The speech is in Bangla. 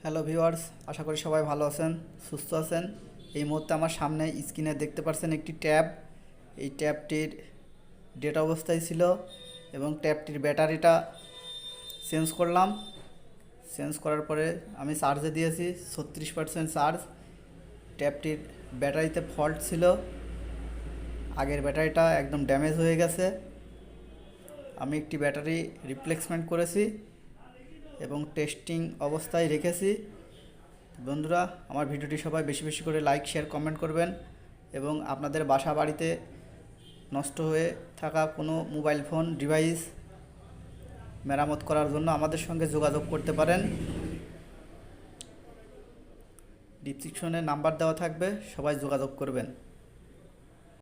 হ্যালো ভিউয়ার্স, আশা করি সবাই ভালো আছেন, সুস্থ আছেন। এই মুহূর্তে আমার সামনে স্ক্রিনে দেখতে পাচ্ছেন একটি ট্যাব। এই ট্যাবটির ডেটা অবস্থায় ছিল এবং ট্যাবটির ব্যাটারিটা চেঞ্জ করলাম। চেঞ্জ করার পরে আমি চার্জে দিয়েছি 36% চার্জ। ট্যাবটির ব্যাটারিতে ফল্ট ছিল, আগের ব্যাটারিটা একদম ড্যামেজ হয়ে গেছে। আমি একটি ব্যাটারি রিপ্লেসমেন্ট করেছি এবং টেস্টিং অবস্থায় রেখেছি। বন্ধুরা, আমার ভিডিওটি সবাই বেশি বেশি করে লাইক, শেয়ার, কমেন্ট করবেন এবং আপনাদের বাসা বাড়িতে নষ্ট হয়ে থাকা কোনো মোবাইল ফোন ডিভাইস মেরামত করার জন্য আমাদের সঙ্গে যোগাযোগ করতে পারেন। ডিসক্রিপশনে নাম্বার দেওয়া থাকবে, সবাই যোগাযোগ করবেন।